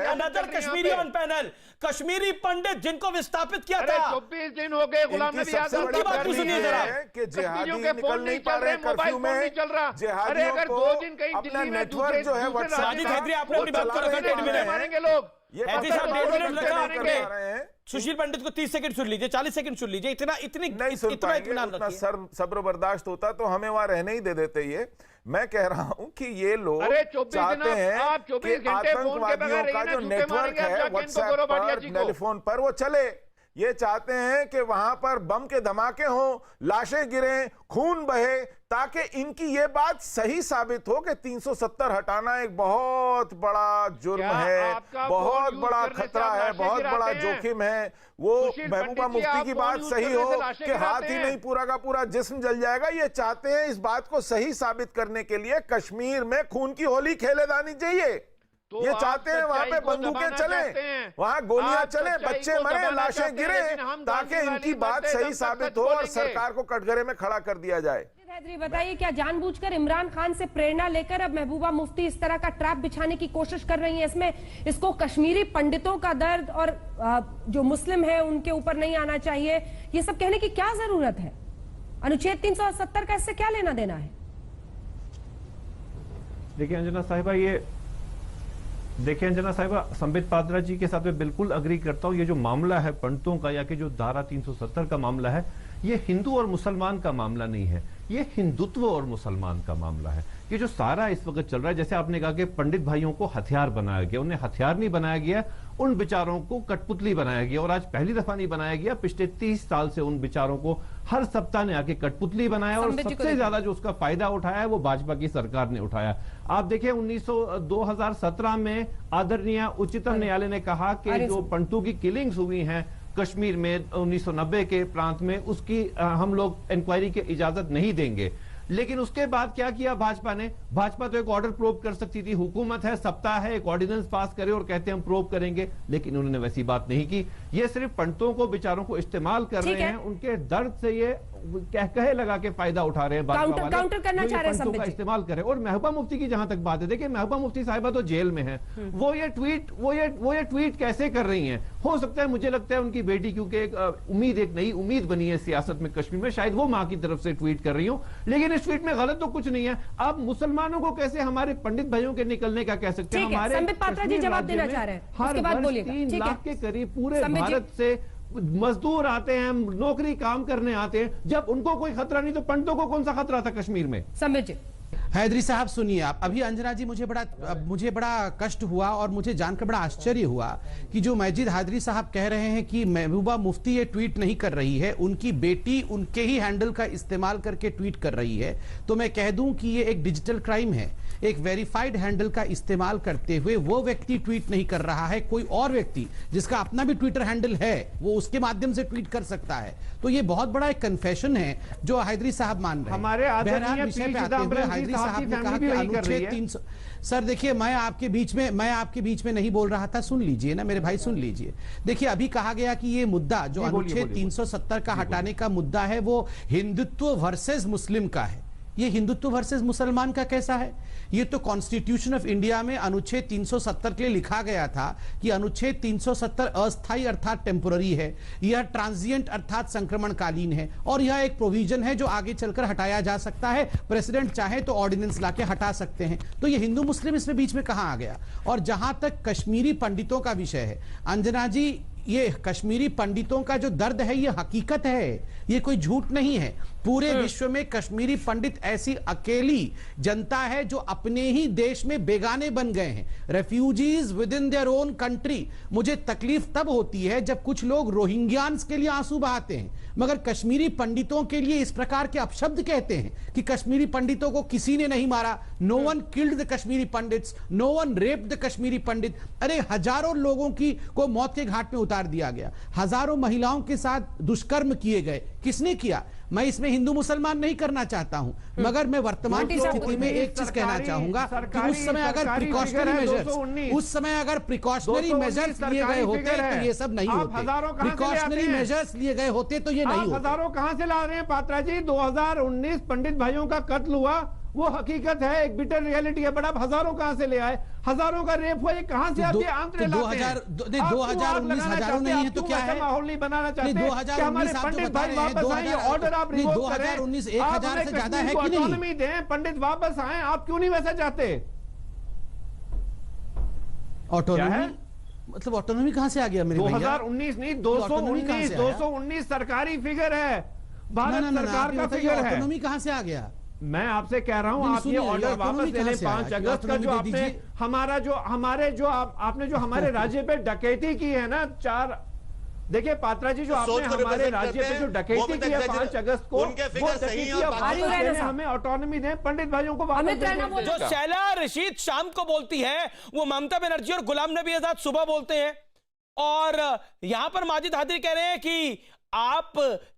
[SPEAKER 9] Another Kashmiri on panel, Kashmiri Pandit जिनको विस्थापित किया था,
[SPEAKER 12] 24 दिन हो गए गुलाम नबी आजाद
[SPEAKER 9] की बात सुनिए जरा।
[SPEAKER 12] कश्मीरियों के फोन नहीं चल रहे, मोबाइल फोन नहीं चल रहा। अरे अगर 2 दिन कहीं दिल्ली में दूसरे
[SPEAKER 9] साजिद हैदरी आपने अपनी बात को रखा, 1.5 मिनट
[SPEAKER 12] मारेंगे लोग।
[SPEAKER 9] हैदरी साहब 1.5 मिनट लगा। सुशील पंडित को 30 सेकंड सुन लीजिए, 40 सेकंड सुन लीजिए। इतना इत्मीनान रखिए।
[SPEAKER 13] सब्र बर्दाश्त होता तो हमें वहां रहने ही दे देते। ये मैं कह रहा हूं कि ये लोग चाहते हैं कि आतंकवादियों का जो नेटवर्क है व्हाट्सएप पर, टेलीफोन पर, वो चले। ये चाहते हैं कि वहां पर बम के धमाके हों, लाशें गिरें, खून बहे, ताकि इनकी ये बात सही साबित हो कि 370 हटाना एक बहुत बड़ा जुर्म है, बहुत बड़ा खतरा है, बहुत बड़ा जोखिम है। वो महबूबा मुफ्ती की बात सही हो कि हाथ ही नहीं पूरा का पूरा जिस्म जल जाएगा। ये चाहते हैं इस बात को सही साबित करने के लिए कश्मीर में खून की होली खेले जानी चाहिए। तो ये चाहते हैं वहां पे बंदूकें चले, वहां गोलियां चले, बच्चे मरे, लाशें गिरे, ताकि इनकी बात सही साबित हो और सरकार को कटघरे में खड़ा कर दिया जाए।
[SPEAKER 14] बताइए, क्या जानबूझकर इमरान खान से प्रेरणा लेकर अब महबूबा मुफ्ती इस तरह का ट्रैप बिछाने की कोशिश कर रही है? इसमें इसको कश्मीरी पंडितों का दर्द और जो मुस्लिम है उनके ऊपर नहीं आना चाहिए, ये सब कहने की क्या जरूरत है? अनुच्छेद 370 का इससे क्या लेना देना है?
[SPEAKER 12] देखिए अंजना साहिबा, संबित पात्रा जी के साथ मैं बिल्कुल अग्री करता हूं। ये जो मामला है पंडितों का, या कि जो धारा 370 का मामला है, ये हिंदू और मुसलमान का मामला नहीं है, ये हिंदुत्व और मुसलमान का मामला है। ये जो सारा इस वक्त चल रहा है, जैसे आपने कहा कि पंडित भाइयों को हथियार बनाया गया, उन्हें हथियार नहीं बनाया गया, उन बेचारों को कठपुतली बनाया गया। और आज पहली दफा नहीं बनाया गया, पिछले 30 साल से उन बेचारों को हर सप्ताह ने आके कठपुतली बनाया, और सबसे ज्यादा जो उसका फायदा उठाया है वो भाजपा की सरकार ने उठाया। आप देखिए 2017 में आदरणीय उच्चतम न्यायालय ने कहा कि जो पंडितों की किलिंग्स हुई हैं कश्मीर में 1990 के प्रांत में, उसकी हम लोग इंक्वायरी की इजाजत नहीं देंगे। लेकिन उसके बाद क्या किया भाजपा ने? भाजपा तो एक ऑर्डर प्रोब कर सकती थी, हुकूमत है, सप्ताह है, एक ऑर्डिनेंस पास करे और कहते हैं हम प्रोब करेंगे, लेकिन उन्होंने वैसी बात नहीं की। ये सिर्फ पंडितों को, बेचारों को इस्तेमाल कर रहे हैं, उनके दर्द से ये कहे लगा के फायदा उठा रहे हैं
[SPEAKER 14] काउंटर करना चाह रहे हैं,
[SPEAKER 12] का इस्तेमाल करें। और महबूबा मुफ्ती की जहां तक बात है, देखिए महबूबा मुफ्ती साहिबा तो जेल में है, वो ये ट्वीट कैसे कर रही हैं? हो सकता है, मुझे लगता है उनकी बेटी, क्योंकि एक नई उम्मीद बनी है सियासत में कश्मीर में, शायद वो मां की तरफ से ट्वीट कर रही हो। लेकिन इस ट्वीट में गलत तो कुछ नहीं है। आप मुसलमानों को कैसे हमारे पंडित भाइयों के निकलने का कह सकते हैं? हमारे
[SPEAKER 14] संबित पात्रा जी जवाब देना चाह रहे हैं,
[SPEAKER 12] हर वर्ष 3 लाख के करीब पूरे भारत से मजदूर आते हैं, नौकरी काम करने आते हैं। जब उनको कोई खतरा नहीं तो पंडितों को कौन सा खतरा था कश्मीर में?
[SPEAKER 14] समझे
[SPEAKER 4] हैदरी साहब सुनिए, आप अभी अंजना जी, मुझे बड़ा कष्ट हुआ और मुझे जानकर बड़ा आश्चर्य हुआ कि जो मजिद हैदरी साहब कह रहे हैं कि महबूबा मुफ्ती ये ट्वीट नहीं कर रही है, उनकी बेटी उनके ही हैंडल का इस्तेमाल करके ट्वीट कर रही है। तो मैं कह दूं कि ये एक डिजिटल क्राइम है। एक वेरीफाइड हैंडल का इस्तेमाल करते हुए वो व्यक्ति ट्वीट नहीं कर रहा है, कोई और व्यक्ति जिसका अपना भी ट्विटर हैंडल है वो उसके माध्यम से ट्वीट कर सकता है। तो ये बहुत बड़ा एक कन्फेशन है जो हैदरी साहब मान रहे हैं।
[SPEAKER 3] हमारे
[SPEAKER 4] बहरहाल विषय पे आते हुए हैदरी साहब ने कहा कि अनुच्छेद 300। सर देखिए, मैं आपके बीच में नहीं बोल रहा था, सुन लीजिए ना मेरे भाई, सुन लीजिए। देखिए, अभी कहा गया कि ये मुद्दा जो अनुच्छेद 370 का हटाने का मुद्दा है वो हिंदुत्व वर्सेस मुस्लिम का है। ये हिंदुत्व वर्सेस मुसलमान का कैसा है? ये तो कॉन्स्टिट्यूशन ऑफ इंडिया में अनुच्छेद 370 के लिए लिखा गया था कि अनुच्छेद 370 अस्थायी अर्थात टेम्पोररी है, यह ट्रांजिएंट अर्थात संक्रमणकालीन है, और यह एक प्रोविजन है जो आगे चलकर हटाया जा सकता है। प्रेसिडेंट चाहे तो ऑर्डिनेंस लाके हटा सकते हैं। तो ये हिंदू मुस्लिम इसमें बीच में कहां आ गया? और जहां तक कश्मीरी पंडितों का विषय है, अंजना जी, ये कश्मीरी पंडितों का जो दर्द है ये हकीकत है, ये कोई झूठ नहीं है। पूरे विश्व में कश्मीरी पंडित ऐसी अकेली जनता है जो अपने ही देश में बेगाने बन गए हैं, refugees with in their own country. मुझे तकलीफ तब होती है जब कुछ लोग रोहिंग्यान्स के लिए आंसू बहाते हैं, मगर कश्मीरी पंडितों के लिए इस प्रकार के अपशब्द कहते हैं कि कश्मीरी पंडितों को किसी ने नहीं मारा, no one killed the Kashmiri Pandits, no one raped the Kashmiri Pandit. अरे हजारों लोगों को मौत के घाट में उतार दिया गया, हजारों महिलाओं के साथ दुष्कर्म किए गए। किसने किया? मैं इसमें हिंदू मुसलमान नहीं करना चाहता हूं, मगर मैं वर्तमान की स्थिति में एक चीज कहना चाहूंगा कि उस समय अगर प्रिकॉशनरी मेजर्स लिए गए होते तो ये सब नहीं होते। प्रिकॉशनरी मेजर्स लिए गए होते तो ये नहीं होते।
[SPEAKER 3] हजारों कहां से ला रहे हैं पात्रा जी? 2019 पंडित भाइयों का कत्ल हुआ, वो हकीकत है, एक बिटर रियलिटी है, बड़ा हजारों कहां से ले आए? हजारों का रेप हुआ, ये कहां से आते हैं?
[SPEAKER 4] 2019 हजारों नहीं है तो क्या है?
[SPEAKER 3] माहौल नहीं बनाना चाहते?
[SPEAKER 4] 2019
[SPEAKER 3] पंडित भाई वापस आए, ऑर्डर आप रिवोक करें,
[SPEAKER 4] 2019 1000 से ज्यादा है कि नहीं?
[SPEAKER 3] ऑटोनॉमी दें, पंडित वापस आए, आप क्यों नहीं वैसा चाहते?
[SPEAKER 4] ऑटोनॉमी मतलब ऑटोनॉमी कहां से आ गया मेरे भैया?
[SPEAKER 3] 2019 नहीं, 219 सरकारी फिगर है, भारत सरकार का फिगर है।
[SPEAKER 4] ऑटोनॉमी कहां से आ गया?
[SPEAKER 3] मैं आपसे कह रहा हूं, आप ये ऑर्डर वापस ले लें। 5 अगस्त का जो आपने आपने जो हमारे राज्य पे डकैती की है ना, 4 देखिए पात्रा जी, जो आपने हमारे राज्य पे जो डकैती की है 5 अगस्त को, हमें ऑटोनॉमी दें, पंडित भाइयों को वापस।
[SPEAKER 9] जो शैला रशीद शाम को बोलती है वो ममता बनर्जी और गुलाम नबी आजाद सुबह बोलते हैं, और यहां पर माजिद हाजिर कह रहे हैं कि आप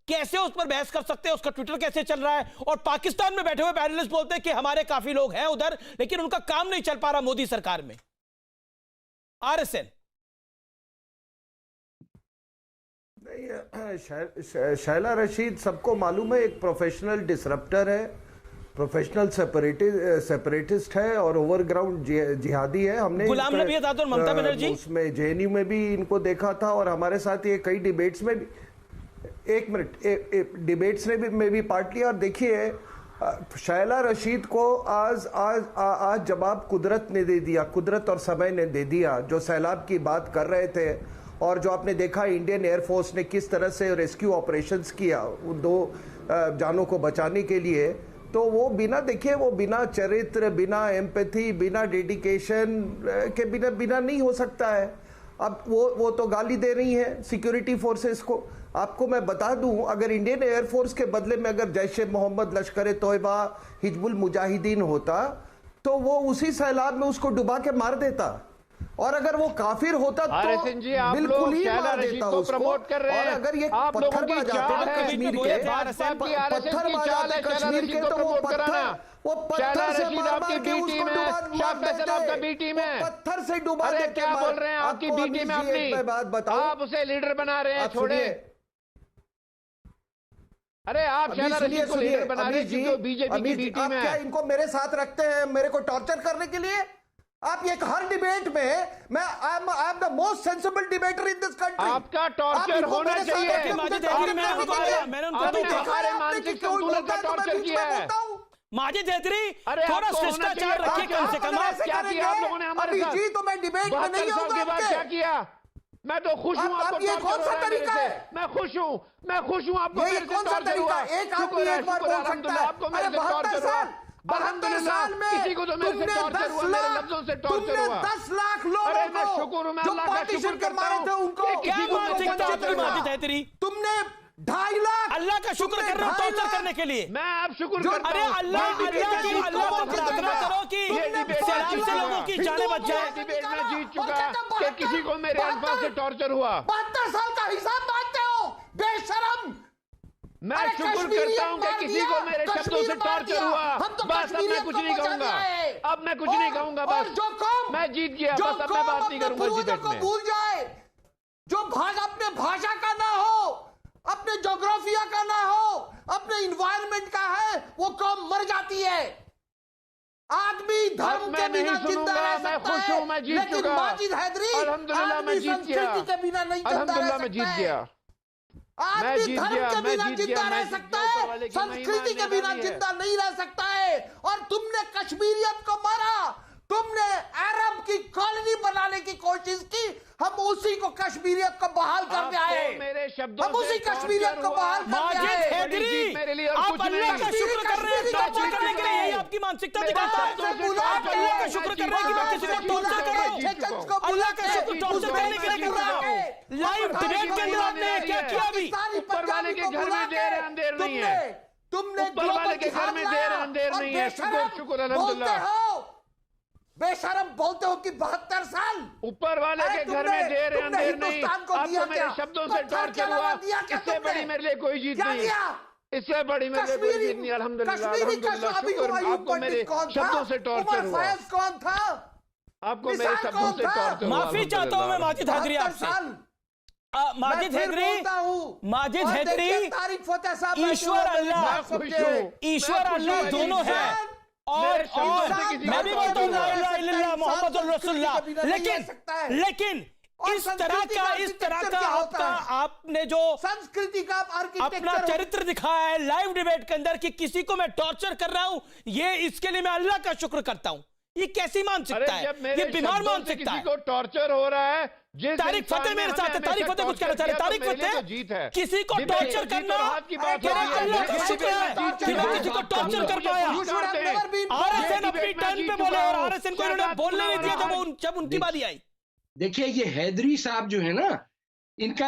[SPEAKER 9] कैसे उस पर बहस कर सकते हैं, उसका ट्विटर कैसे चल रहा है। और पाकिस्तान में बैठे हुए पैनलिस्ट बोलते हैं कि हमारे काफी लोग हैं उधर, लेकिन उनका काम नहीं चल पा रहा मोदी सरकार में। आरएसएन
[SPEAKER 15] नहीं, शैला रशीद सबको मालूम है, एक प्रोफेशनल डिसरप्टर है, प्रोफेशनल सेपरेटिस्ट है और ओवरग्राउंड जिहादी है। हमने
[SPEAKER 9] गुलाम नबी आजाद और ममता बनर्जी
[SPEAKER 15] उसमें जेएनयू में भी इनको देखा था, और हमारे साथ ये कई डिबेट्स में भी, एक मिनट, डिबेट्स में भी पार्ट लिया। और देखिए, शैला रशीद को आज जवाब कुदरत ने दे दिया, कुदरत और समय ने दे दिया। जो सैलाब की बात कर रहे थे और जो आपने देखा इंडियन एयरफोर्स ने किस तरह से रेस्क्यू ऑपरेशंस किया उन 2 जानों को बचाने के लिए, तो वो बिना चरित्र, बिना एम्पैथी, बिना डेडिकेशन के बिना नहीं हो सकता है। अब वो तो गाली दे रही हैं सिक्योरिटी फोर्सेस को। आपको मैं बता दूं, अगर इंडियन एयरफोर्स के बदले में अगर जैश ए मोहम्मद, लश्कर तोयबा, हिजबुल मुजाहिदीन होता तो वो उसी सैलाब में उसको डुबा के मार देता, और अगर वो काफिर होता तो बिल्कुल ही मार देता उसको।
[SPEAKER 3] प्रमोट कर रहे हैं,
[SPEAKER 15] और अगर ये पत्थरबाज आते हैं कश्मीर के, पत्थरबाज आते कश्मीर के, तो वो पत्थर से मार के उसको पत्थर से डुबा देते।
[SPEAKER 3] क्या बोल रहे हैं? आपकी बी टीम अपनी
[SPEAKER 15] बात बताओ,
[SPEAKER 3] आप उसे लीडर बना रहे हैं, छोड़े। अरे आप शैला रशीद को लीडर बना रहे हैं जो बीजेपी की बी टीम है।
[SPEAKER 15] क्या इनको मेरे साथ रखते हैं मेरे को टॉर्चर करने के लिए? आप ये हर डिबेट में मैं I am the most sensible debater in this country.
[SPEAKER 3] आपका टॉर्चर होना चाहिए। मानसिक संतुलन का टॉर्चर किया है
[SPEAKER 9] माजिद हैदरी, थोड़ा शिष्टाचार रखिए कम से कम।
[SPEAKER 3] क्या किया आप लोगों ने हमारे साथ?
[SPEAKER 15] जी तो मैं डिबेट में नहीं आऊंगा।
[SPEAKER 3] क्या किया? मैं तो खुश हूँ।
[SPEAKER 15] आप ये कौन सा तरीका है?
[SPEAKER 3] मैं खुश हूँ आपको
[SPEAKER 15] ये कौन सा तरीका? एक आदमी एक बार बोल सकता है।
[SPEAKER 3] आपको मेरे से टॉर्चर हुआ।
[SPEAKER 15] 72 साल में
[SPEAKER 3] किसी को तो मेरे से टॉर्चर हुआ, मेरे लफ्जों से टॉर्चर हुआ।
[SPEAKER 15] 10 लाख
[SPEAKER 3] अरे
[SPEAKER 15] लोगों
[SPEAKER 3] मैं
[SPEAKER 15] को
[SPEAKER 3] शुक्र हूं, मैं
[SPEAKER 15] जो
[SPEAKER 3] अल्लाह का
[SPEAKER 15] पार्टीशन
[SPEAKER 3] शुक्र
[SPEAKER 15] के
[SPEAKER 3] करता
[SPEAKER 15] मारे
[SPEAKER 3] हूं
[SPEAKER 15] थे उनको
[SPEAKER 3] कि किसी को
[SPEAKER 9] मानसिकता है तेरी माजिद हैदरी?
[SPEAKER 15] तुमने 2.5 लाख
[SPEAKER 9] अल्लाह का शुक्र कर रहे हो टॉर्चर करने के लिए।
[SPEAKER 3] मैं आप शुक्र करता
[SPEAKER 9] अरे
[SPEAKER 3] हूं।
[SPEAKER 9] अल्लाह को प्रार्थना करो कि सैलाब से लोगों की जाने बच जाए।
[SPEAKER 3] डिबेट में जीत चुका कि किसी को मेरे अल्फाज से टॉर्चर हुआ।
[SPEAKER 15] 72 साल का हिसाब मानते हो बेशरम।
[SPEAKER 3] मैं शुक्र करता हूं कि किसी को मेरे शब्दों से टॉर्चर हुआ। बस अब मैं कुछ नहीं कहूंगा, अब मैं कुछ नहीं कहूंगा, बस मैं जीत गया, बस अब मैं बात नहीं करूंगा डिबेट में।
[SPEAKER 15] भूल जाए जो भाषा अपने भाषा का ना हो, अपने जोग्राफिया का ना हो, अपने इन्वायरमेंट का है, वो कौम मर जाती है। आदमी धर्म के बिना जिंदा रह सकता है, लेकिन माजिद हैदरी
[SPEAKER 3] अल्हम्दुलिल्लाह मैं जीत गया,
[SPEAKER 15] संस्कृति के बिना नहीं जिंदा रह
[SPEAKER 3] अल्हम्दुलिल्लाह मैं
[SPEAKER 15] सकता
[SPEAKER 3] जीत
[SPEAKER 15] है।
[SPEAKER 3] गया,
[SPEAKER 15] आदमी धर्म के बिना
[SPEAKER 3] मैं जीत
[SPEAKER 15] जिंदा
[SPEAKER 3] गया,
[SPEAKER 15] रह
[SPEAKER 3] मैं
[SPEAKER 15] सकता
[SPEAKER 3] ऊपर
[SPEAKER 15] है,
[SPEAKER 3] वाले की
[SPEAKER 15] संस्कृति के
[SPEAKER 3] महिमा
[SPEAKER 15] बिना
[SPEAKER 3] निराली है।
[SPEAKER 15] जिंदा नहीं रह सकता है। और तुमने कश्मीरियत को मारा, तुमने अरब की कॉलोनी बनाने की कोशिश की, हम उसी को कश्मीरियत को बहाल करने आए।
[SPEAKER 3] मेरे शब्दों
[SPEAKER 15] हम उसी कश्मीरियत को बहाल करने
[SPEAKER 9] माजिद
[SPEAKER 15] आए।
[SPEAKER 9] हैदरी,
[SPEAKER 3] मेरे लिए और
[SPEAKER 9] आप
[SPEAKER 3] कुछ
[SPEAKER 9] अल्लाह
[SPEAKER 3] नहीं।
[SPEAKER 9] का शुक्र कर रहे हैं टॉर्चर करने के लिए, यही आपकी मानसिकता दिखाता है। आप अल्लाह का शुक्र कर रहे हैं कि मैं किसी को टॉर्चर कर रहा हूं। अल्लाह का शुक्र टॉर्चर करने के लिए कर रहा हूं। लाइव डिबेट के अंदर आपने क्या किया अभी?
[SPEAKER 3] ऊपर वाले के घर में देर है अंधेर नहीं है,
[SPEAKER 15] तुमने
[SPEAKER 3] ऊपर वाले के घर में देर है अंधेर नहीं है। शुक्र शुक्र अल्हम्दुलिल्लाह।
[SPEAKER 15] बेशरम बोलते हो कि 72 साल
[SPEAKER 3] ऊपर वाले के घर में देर है अंधेर नहीं। आपको मेरे शब्दों से टॉर्चर हुआ, इससे बड़ी मेरे लिए कोई जीत नहीं, इससे बड़ी मेरे लिए कोई जीत नहीं। अल्हम्दुलिल्लाह अल्हम्दुलिल्लाह शुक्र, आपको मेरे शब्दों से टॉर्चर हुआ।
[SPEAKER 15] कौन था?
[SPEAKER 3] आपको मेरे शब्दों से टॉर्चर हुआ।
[SPEAKER 9] माफी चाहता हूं मैं माजिद हैदरी आपसे। माजिद हैदरी, माजिद हैदरी, ईश्वर अल्लाह दोनों है। और मैं भी बोलता हूँ ला इलाहा इल्लल्लाह मुहम्मदुर रसूलुल्लाह, लेकिन इस तरह का आपने जो
[SPEAKER 15] संस्कृति का
[SPEAKER 9] अपना चरित्र दिखाया है लाइव डिबेट के अंदर कि किसी को मैं टॉर्चर कर रहा हूं, ये इसके लिए मैं अल्लाह का शुक्र करता हूं। ये कैसी मानसिकता है? ये बीमार मानसिकता है।
[SPEAKER 3] किसी को टॉर्चर हो रहा है,
[SPEAKER 9] तारिक फतेह मेरे साथ है, तारिक फतेह कुछ कहना चाह रहे हैं। तारिक फतेह, किसी को टॉर्चर करना अल्लाह का शुक्र है कि मैं किसी को टॉर्चर कर पाया। आरएसएन अपनी टर्न पे बोले और आरएसएन को इन्होंने बोलने नहीं दिया जब उनकी बारी आई।
[SPEAKER 16] देखिए ये हैदरी साहब जो है ना, इनका